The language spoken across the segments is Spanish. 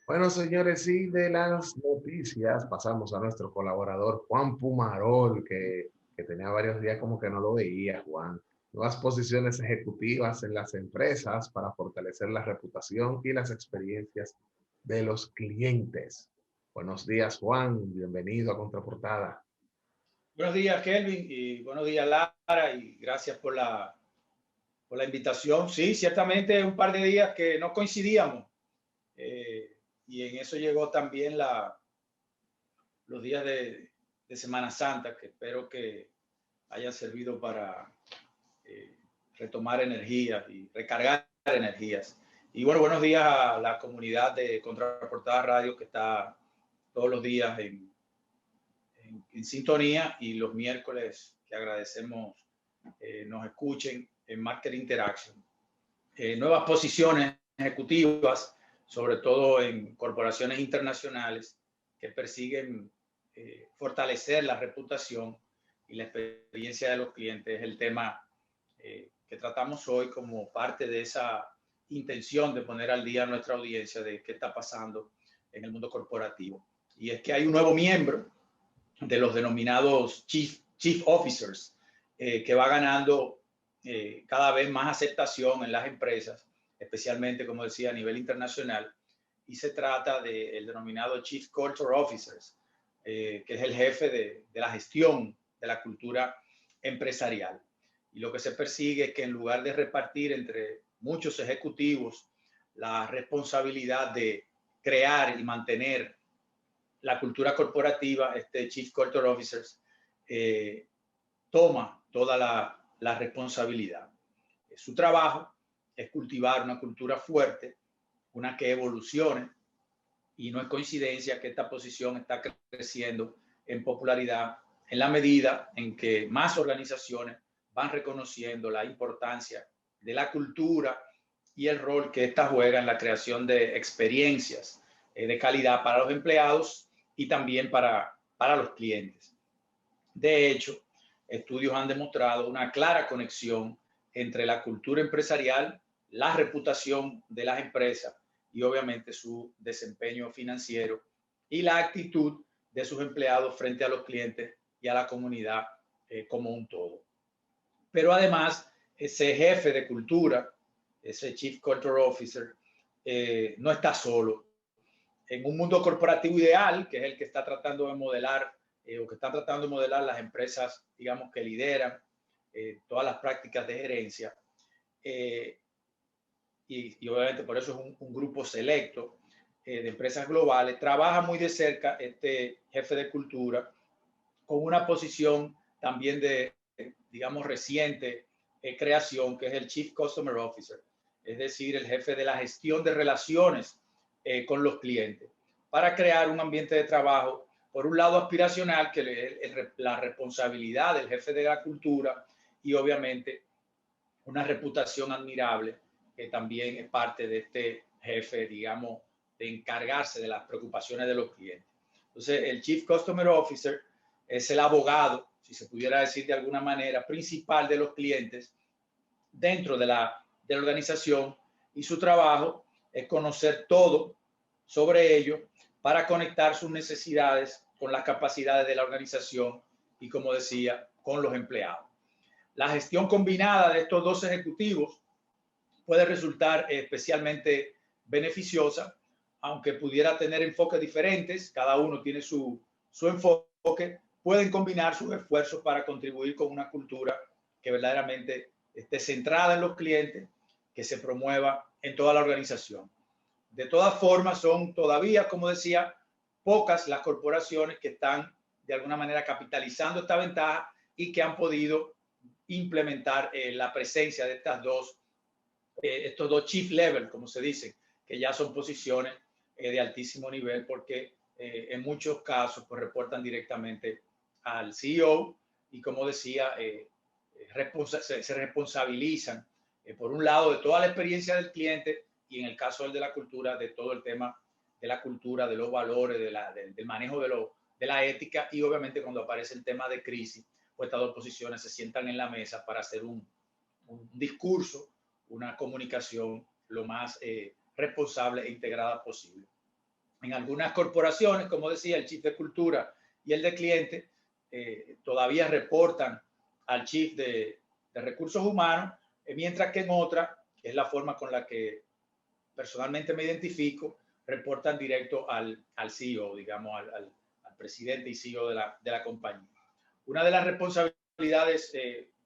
Bueno, señores, y de las noticias pasamos a nuestro colaborador Juan Pumarol, que tenía varios días como que no lo veía, Juan. Nuevas posiciones ejecutivas en las empresas para fortalecer la reputación y las experiencias de los clientes. Buenos días, Juan. Bienvenido a Contraportada. Buenos días, Kelvin, y buenos días, Lara, y gracias por la invitación. Sí, ciertamente un par de días que no coincidíamos, y en eso llegó también los días de Semana Santa, que espero que hayan servido para eh, retomar energías y recargar energías. Y bueno, buenos días a la comunidad de Contraportada Radio que está todos los días en sintonía, y los miércoles que agradecemos nos escuchen en Market Interaction. Nuevas posiciones ejecutivas, sobre todo en corporaciones internacionales que persiguen fortalecer la reputación y la experiencia de los clientes, es el tema que tratamos hoy como parte de esa intención de poner al día a nuestra audiencia de qué está pasando en el mundo corporativo. Y es que hay un nuevo miembro de los denominados chief officers, que va ganando cada vez más aceptación en las empresas, especialmente, como decía, a nivel internacional. Y se trata del denominado Chief Culture Officers, que es el jefe de la gestión de la cultura empresarial. Y lo que se persigue es que, en lugar de repartir entre muchos ejecutivos la responsabilidad de crear y mantener la cultura corporativa, este Chief Culture Officers toma toda la responsabilidad. Su trabajo es cultivar una cultura fuerte, una que evolucione, y no es coincidencia que esta posición está creciendo en popularidad en la medida en que más organizaciones van reconociendo la importancia de la cultura y el rol que ésta juega en la creación de experiencias de calidad para los empleados y también para los clientes. De hecho, estudios han demostrado una clara conexión entre la cultura empresarial, la reputación de las empresas y obviamente su desempeño financiero y la actitud de sus empleados frente a los clientes y a la comunidad como un todo. Pero además, ese jefe de cultura, ese Chief Culture Officer, no está solo. En un mundo corporativo ideal, que es el que está tratando de modelar o que están tratando de modelar las empresas, digamos, que lideran todas las prácticas de gerencia, eh, y obviamente por eso es un grupo selecto de empresas globales, trabaja muy de cerca este jefe de cultura con una posición también de, digamos, reciente creación, que es el Chief Customer Officer, es decir, el jefe de la gestión de relaciones con los clientes, para crear un ambiente de trabajo, por un lado aspiracional, que es la responsabilidad del jefe de la cultura, y obviamente una reputación admirable, que también es parte de este jefe, digamos, de encargarse de las preocupaciones de los clientes. Entonces, el Chief Customer Officer es el abogado, si se pudiera decir de alguna manera, principal de los clientes dentro de la organización, y su trabajo es conocer todo sobre ellos para conectar sus necesidades con las capacidades de la organización y, como decía, con los empleados. La gestión combinada de estos dos ejecutivos puede resultar especialmente beneficiosa, aunque pudiera tener enfoques diferentes, cada uno tiene su enfoque, pueden combinar sus esfuerzos para contribuir con una cultura que verdaderamente esté centrada en los clientes, que se promueva en toda la organización. De todas formas, son todavía, como decía, pocas las corporaciones que están de alguna manera capitalizando esta ventaja y que han podido implementar la presencia de estos dos chief level, como se dice, que ya son posiciones de altísimo nivel, porque en muchos casos pues reportan directamente al CEO, y, como decía, se responsabilizan por un lado de toda la experiencia del cliente, y, en el caso del de la cultura, de todo el tema de la cultura, de los valores, del manejo de la ética. Y obviamente, cuando aparece el tema de crisis, pues estas dos posiciones se sientan en la mesa para hacer un discurso, una comunicación lo más responsable e integrada posible. En algunas corporaciones, como decía, el Chief de Cultura y el de Cliente todavía reportan al Chief de Recursos Humanos, mientras que en otras, que es la forma con la que personalmente me identifico, reportan directo al CEO, digamos, al presidente y CEO de la compañía. Una de las responsabilidades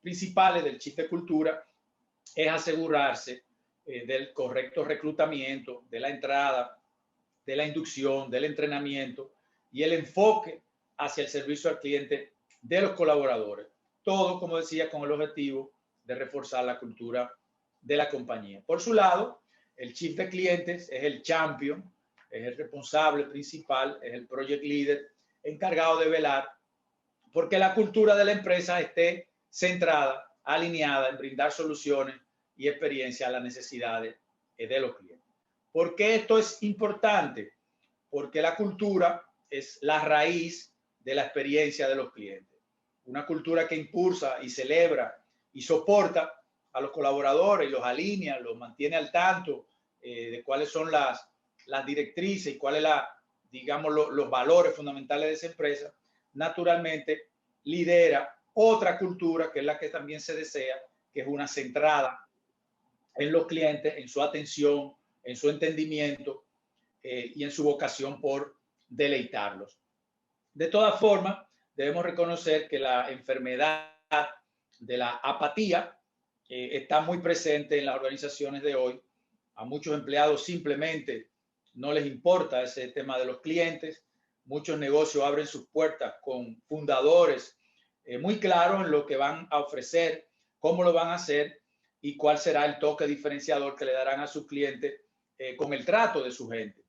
principales del Chief de Cultura es asegurarse del correcto reclutamiento, de la entrada, de la inducción, del entrenamiento y el enfoque hacia el servicio al cliente de los colaboradores. Todo, como decía, con el objetivo de reforzar la cultura de la compañía. Por su lado, el Chief de Clientes es el champion, es el responsable principal, es el project leader encargado de velar porque la cultura de la empresa esté centrada, alineada en brindar soluciones y experiencia a las necesidades de los clientes. ¿Por qué esto es importante? Porque la cultura es la raíz de la experiencia de los clientes. Una cultura que impulsa y celebra y soporta a los colaboradores y los alinea, los mantiene al tanto de cuáles son las directrices y cuáles digamos, los valores fundamentales de esa empresa, naturalmente lidera otra cultura que es la que también se desea, que es una centrada en los clientes, en su atención, en su entendimiento y en su vocación por deleitarlos. De todas formas, debemos reconocer que la enfermedad de la apatía está muy presente en las organizaciones de hoy. A muchos empleados simplemente no les importa ese tema de los clientes. Muchos negocios abren sus puertas con fundadores muy claros en lo que van a ofrecer, cómo lo van a hacer y cuál será el toque diferenciador que le darán a sus clientes con el trato de su gente.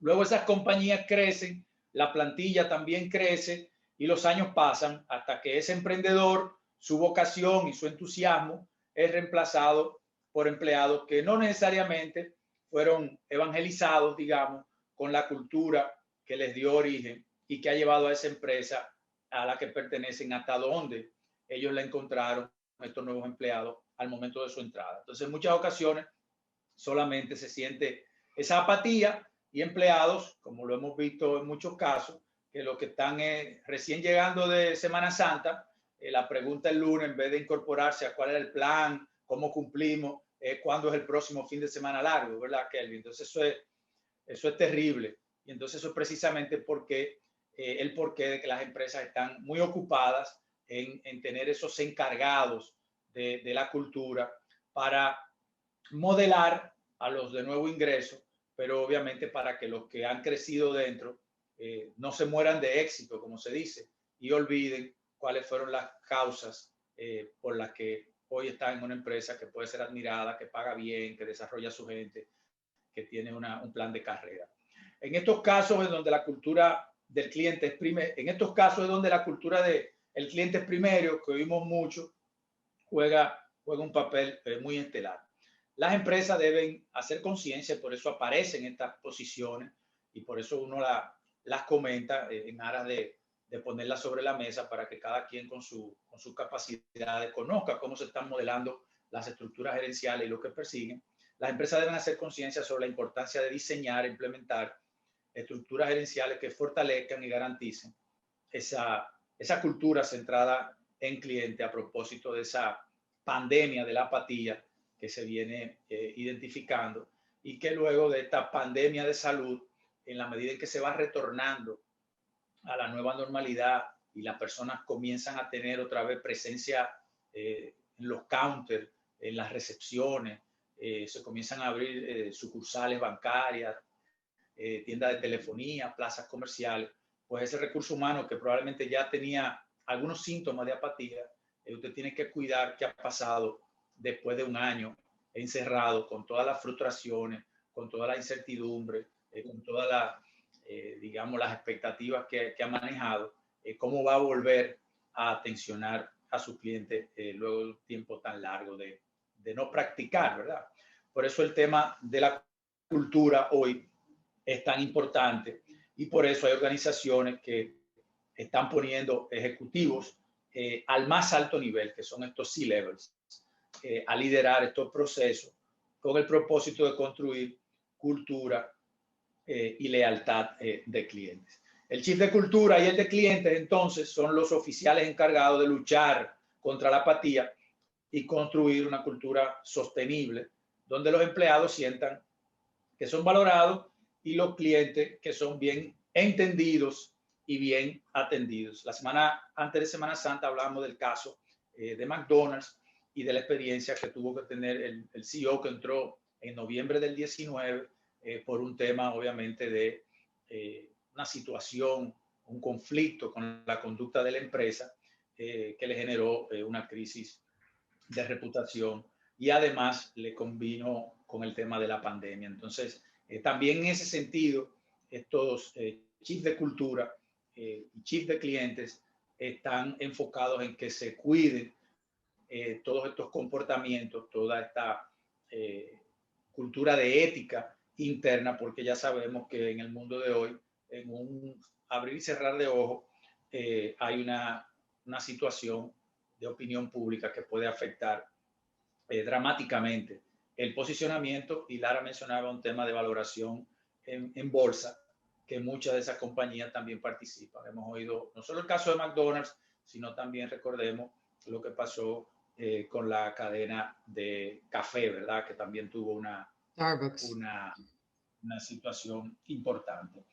Luego esas compañías crecen, la plantilla también crece y los años pasan hasta que ese emprendedor, su vocación y su entusiasmo es reemplazado por empleados que no necesariamente fueron evangelizados, digamos, con la cultura que les dio origen y que ha llevado a esa empresa a la que pertenecen hasta donde ellos la encontraron, estos nuevos empleados, al momento de su entrada. Entonces, en muchas ocasiones solamente se siente esa apatía y empleados, como lo hemos visto en muchos casos, que los que están recién llegando de Semana Santa, la pregunta el lunes, en vez de incorporarse a cuál era el plan, cómo cumplimos, cuándo es el próximo fin de semana largo, ¿verdad, Kelvin? Entonces eso es terrible. Y entonces eso es precisamente porque el porqué de que las empresas están muy ocupadas en tener esos encargados de la cultura para modelar a los de nuevo ingreso, pero obviamente para que los que han crecido dentro no se mueran de éxito, como se dice, y olviden cuáles fueron las causas por las que hoy están en una empresa que puede ser admirada, que paga bien, que desarrolla a su gente, que tiene un plan de carrera. En estos casos en donde la cultura del cliente es primero, en estos casos es donde la cultura del cliente es primero, que oímos mucho, juega un papel muy estelar. Las empresas deben hacer conciencia, por eso aparecen estas posiciones y por eso uno las comenta en aras de ponerlas sobre la mesa para que cada quien con sus capacidades conozca cómo se están modelando las estructuras gerenciales y lo que persiguen. Las empresas deben hacer conciencia sobre la importancia de diseñar e implementar estructuras gerenciales que fortalezcan y garanticen esa cultura centrada en cliente a propósito de esa pandemia de la apatía que se viene identificando y que luego de esta pandemia de salud, en la medida en que se va retornando a la nueva normalidad y las personas comienzan a tener otra vez presencia en los counters, en las recepciones, se comienzan a abrir sucursales bancarias, tiendas de telefonía, plazas comerciales, pues ese recurso humano que probablemente ya tenía algunos síntomas de apatía, usted tiene que cuidar qué ha pasado después de un año encerrado con todas las frustraciones, con toda la incertidumbre, con todas digamos, las expectativas que ha manejado, cómo va a volver a atencionar a su cliente luego de un tiempo tan largo de no practicar, ¿verdad? Por eso el tema de la cultura hoy es tan importante y por eso hay organizaciones que están poniendo ejecutivos al más alto nivel, que son estos C-levels, a liderar estos procesos con el propósito de construir cultura y lealtad de clientes. El Chief de Cultura y el de Clientes, entonces, son los oficiales encargados de luchar contra la apatía y construir una cultura sostenible, donde los empleados sientan que son valorados y los clientes que son bien entendidos y bien atendidos. La semana antes de Semana Santa hablamos del caso de McDonald's y de la experiencia que tuvo que tener el CEO que entró en noviembre del 19 por un tema obviamente de una situación, un conflicto con la conducta de la empresa que le generó una crisis de reputación y además le combinó con el tema de la pandemia. Entonces, también en ese sentido, estos chiefs de cultura y chiefs de clientes están enfocados en que se cuiden todos estos comportamientos, toda esta cultura de ética interna, porque ya sabemos que en el mundo de hoy, en un abrir y cerrar de ojos, hay una situación de opinión pública que puede afectar dramáticamente el posicionamiento, y Lara mencionaba un tema de valoración en bolsa, que muchas de esas compañías también participan. Hemos oído no solo el caso de McDonald's, sino también recordemos lo que pasó con la cadena de café, ¿verdad? Que también tuvo una situación importante.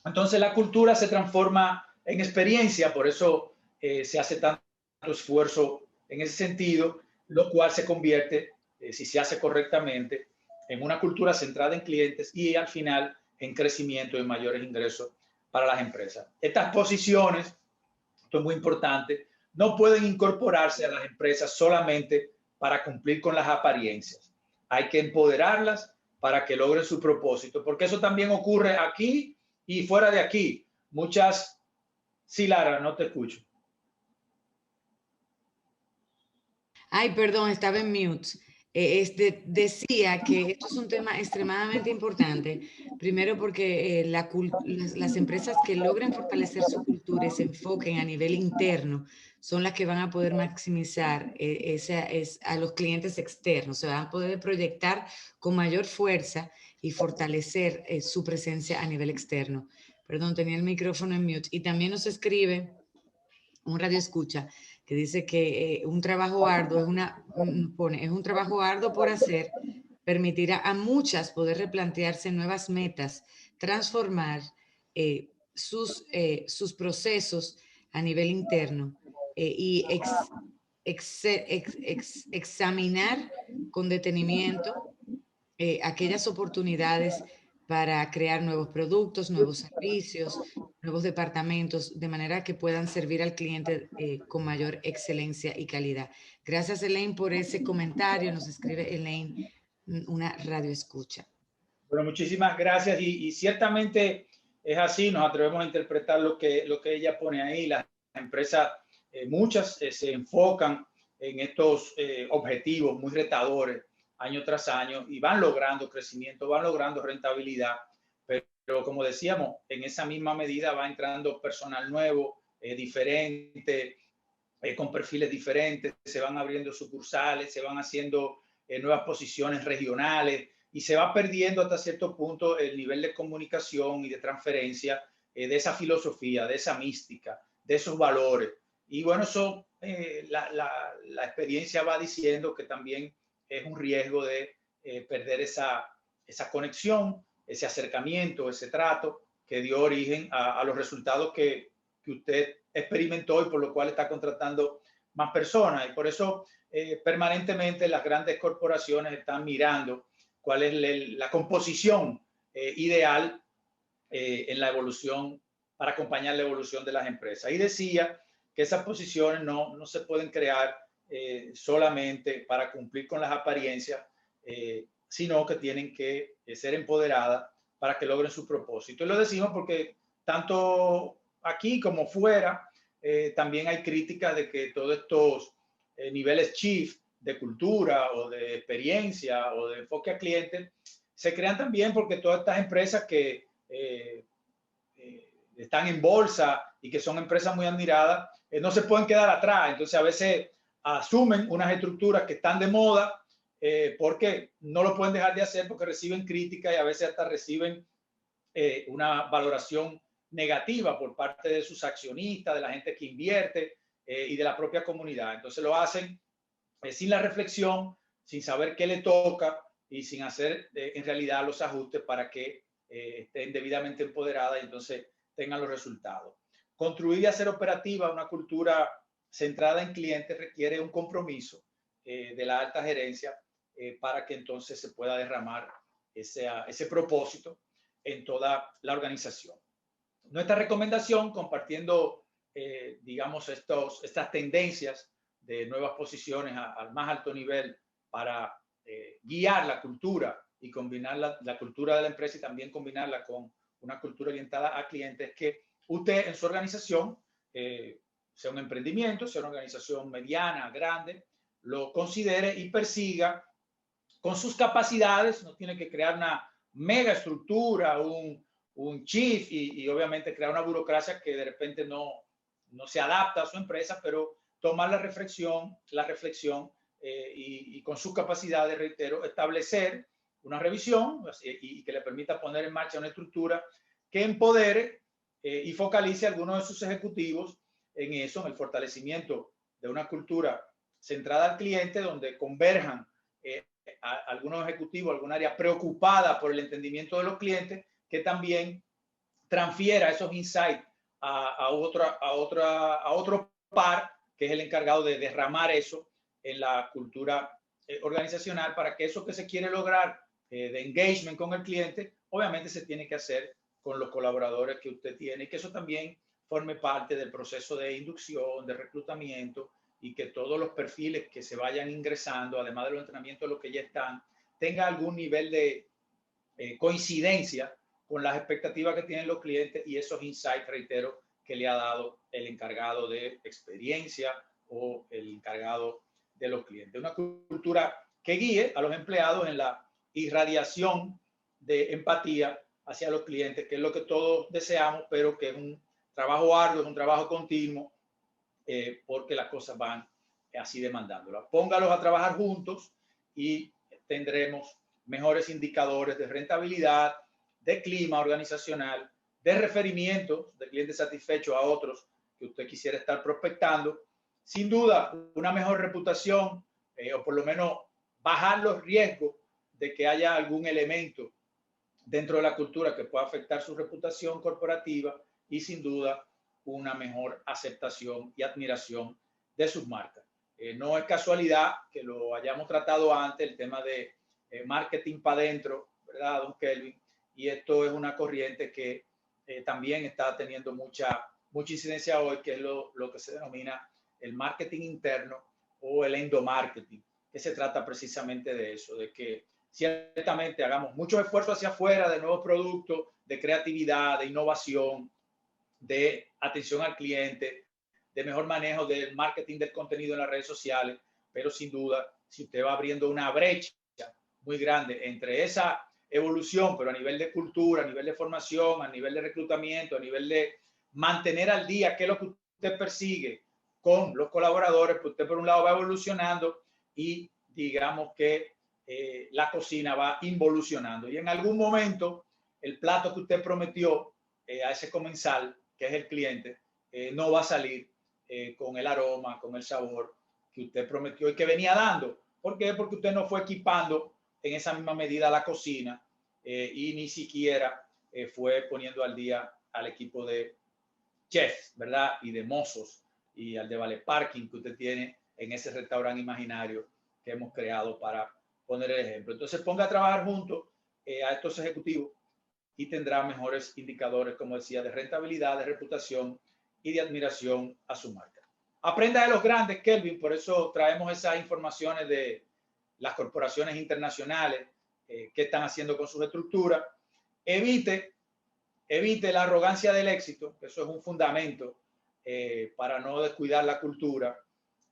Entonces la cultura se transforma en experiencia, por eso se hace tanto esfuerzo en ese sentido, lo cual se convierte, si se hace correctamente, en una cultura centrada en clientes y al final en crecimiento y mayores ingresos para las empresas. Estas posiciones, esto es muy importante, no pueden incorporarse a las empresas solamente para cumplir con las apariencias. Hay que empoderarlas para que logren su propósito, porque eso también ocurre aquí y fuera de aquí. Muchas... Sí, Lara, no te escucho. Ay, perdón, estaba en mute. Decía que esto es un tema extremadamente importante, primero porque las empresas que logren fortalecer su cultura y se enfoquen a nivel interno son las que van a poder maximizar a los clientes externos, se van a poder proyectar con mayor fuerza y fortalecer su presencia a nivel externo. Perdón, tenía el micrófono en mute. Y también nos escribe un radio escucha que dice que un trabajo arduo es un trabajo arduo por hacer, permitirá a muchas poder replantearse nuevas metas, transformar sus procesos a nivel interno y examinar con detenimiento aquellas oportunidades para crear nuevos productos, nuevos servicios, nuevos departamentos, de manera que puedan servir al cliente con mayor excelencia y calidad. Gracias, Elaine, por ese comentario. Nos escribe Elaine, una radio escucha. Bueno, muchísimas gracias. Y ciertamente es así, nos atrevemos a interpretar lo que ella pone ahí. Las empresas, muchas se enfocan en estos objetivos muy retadores año tras año y van logrando crecimiento, van logrando rentabilidad, pero como decíamos, en esa misma medida va entrando personal nuevo, diferente, con perfiles diferentes, se van abriendo sucursales, se van haciendo nuevas posiciones regionales y se va perdiendo hasta cierto punto el nivel de comunicación y de transferencia de esa filosofía, de esa mística, de esos valores. Y bueno, eso la experiencia va diciendo que también es un riesgo de perder esa conexión, ese acercamiento, ese trato que dio origen a los resultados que usted experimentó y por lo cual está contratando más personas. Y por eso permanentemente las grandes corporaciones están mirando cuál es la composición ideal en la evolución, para acompañar la evolución de las empresas. Y decía que esas posiciones no se pueden crear solamente para cumplir con las apariencias, sino que tienen que ser empoderadas para que logren su propósito. Y lo decimos porque tanto aquí como fuera también hay críticas de que todos estos niveles chief de cultura o de experiencia o de enfoque a clientes se crean también porque todas estas empresas que están en bolsa y que son empresas muy admiradas no se pueden quedar atrás. Entonces a veces asumen unas estructuras que están de moda porque no lo pueden dejar de hacer porque reciben críticas y a veces hasta reciben una valoración negativa por parte de sus accionistas, de la gente que invierte y de la propia comunidad. Entonces lo hacen sin la reflexión, sin saber qué le toca y sin hacer en realidad los ajustes para que estén debidamente empoderadas y entonces tengan los resultados. Construir y hacer operativa una cultura centrada en clientes requiere un compromiso de la alta gerencia para que entonces se pueda derramar ese propósito en toda la organización. Nuestra recomendación, compartiendo, digamos, estas tendencias de nuevas posiciones al más alto nivel para guiar la cultura y combinar la cultura de la empresa y también combinarla con una cultura orientada a clientes, es que usted en su organización, sea un emprendimiento, sea una organización mediana, grande, lo considere y persiga con sus capacidades. No tiene que crear una mega estructura, un chief y obviamente crear una burocracia que de repente no se adapta a su empresa, pero tomar la reflexión y con sus capacidades, reitero, establecer una revisión y que le permita poner en marcha una estructura que empodere y focalice a algunos de sus ejecutivos en eso, en el fortalecimiento de una cultura centrada al cliente, donde converjan algunos ejecutivos, alguna área preocupada por el entendimiento de los clientes, que también transfiera esos insights a otro par, que es el encargado de derramar eso en la cultura organizacional, para que eso que se quiere lograr de engagement con el cliente, obviamente se tiene que hacer con los colaboradores que usted tiene, y que eso también forme parte del proceso de inducción, de reclutamiento, y que todos los perfiles que se vayan ingresando, además de los entrenamientos de los que ya están, tenga algún nivel de coincidencia con las expectativas que tienen los clientes y esos insights, reitero, que le ha dado el encargado de experiencia o el encargado de los clientes. Una cultura que guíe a los empleados en la irradiación de empatía hacia los clientes, que es lo que todos deseamos, pero que es un trabajo arduo, es un trabajo continuo, porque las cosas van así demandándolas. Póngalos a trabajar juntos y tendremos mejores indicadores de rentabilidad, de clima organizacional, de referimientos de clientes satisfechos a otros que usted quisiera estar prospectando. Sin duda, una mejor reputación, o por lo menos bajar los riesgos de que haya algún elemento dentro de la cultura que pueda afectar su reputación corporativa, y sin duda una mejor aceptación y admiración de sus marcas. No es casualidad que lo hayamos tratado antes, el tema de marketing para adentro, ¿verdad, don Kelvin? Y esto es una corriente que también está teniendo mucha incidencia hoy, que es lo que se denomina el marketing interno o el endomarketing, que se trata precisamente de eso, de que ciertamente hagamos muchos esfuerzos hacia afuera de nuevos productos, de creatividad, de innovación, de atención al cliente, de mejor manejo del marketing del contenido en las redes sociales, pero sin duda, si usted va abriendo una brecha muy grande entre esa evolución, pero a nivel de cultura, a nivel de formación, a nivel de reclutamiento, a nivel de mantener al día qué es lo que usted persigue con los colaboradores, pues usted por un lado va evolucionando y digamos que la cocina va involucionando. Y en algún momento el plato que usted prometió a ese comensal, que es el cliente, no va a salir con el aroma, con el sabor que usted prometió y que venía dando. ¿Por qué? Porque usted no fue equipando en esa misma medida la cocina y ni siquiera fue poniendo al día al equipo de chefs, ¿verdad? Y de mozos y al de valet parking que usted tiene en ese restaurante imaginario que hemos creado para poner el ejemplo. Entonces ponga a trabajar junto a estos ejecutivos y tendrá mejores indicadores, como decía, de rentabilidad, de reputación y de admiración a su marca. Aprenda de los grandes, Kelvin, por eso traemos esas informaciones de las corporaciones internacionales, qué están haciendo con sus estructuras. Evite la arrogancia del éxito, que eso es un fundamento para no descuidar la cultura,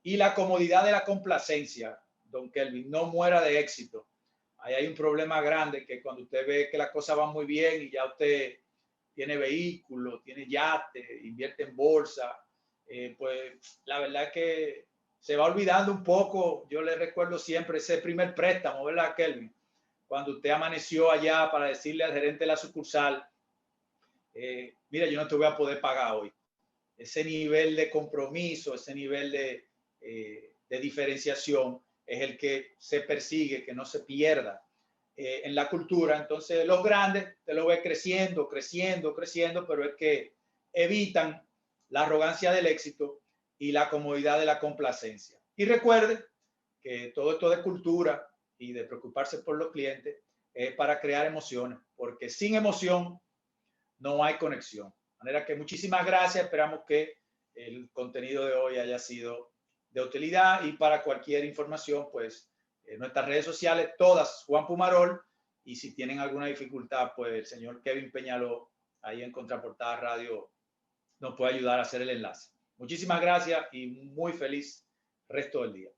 y la comodidad de la complacencia, don Kelvin. No muera de éxito. Ahí hay un problema grande, que cuando usted ve que las cosas van muy bien y ya usted tiene vehículos, tiene yate, invierte en bolsa, pues la verdad es que se va olvidando un poco. Yo le recuerdo siempre ese primer préstamo, ¿verdad, Kelvin? Cuando usted amaneció allá para decirle al gerente de la sucursal mira, yo no te voy a poder pagar hoy. Ese nivel de compromiso, ese nivel de diferenciación es el que se persigue, que no se pierda en la cultura. Entonces los grandes te lo ves creciendo, creciendo, creciendo, pero es que evitan la arrogancia del éxito y la comodidad de la complacencia. Y recuerde que todo esto de cultura y de preocuparse por los clientes es para crear emociones, porque sin emoción no hay conexión. De manera que muchísimas gracias. Esperamos que el contenido de hoy haya sido de utilidad, y para cualquier información, pues en nuestras redes sociales, todas Juan Pumarol, y si tienen alguna dificultad, pues el señor Kevin Peñaló, ahí en Contraportada Radio, nos puede ayudar a hacer el enlace. Muchísimas gracias y muy feliz resto del día.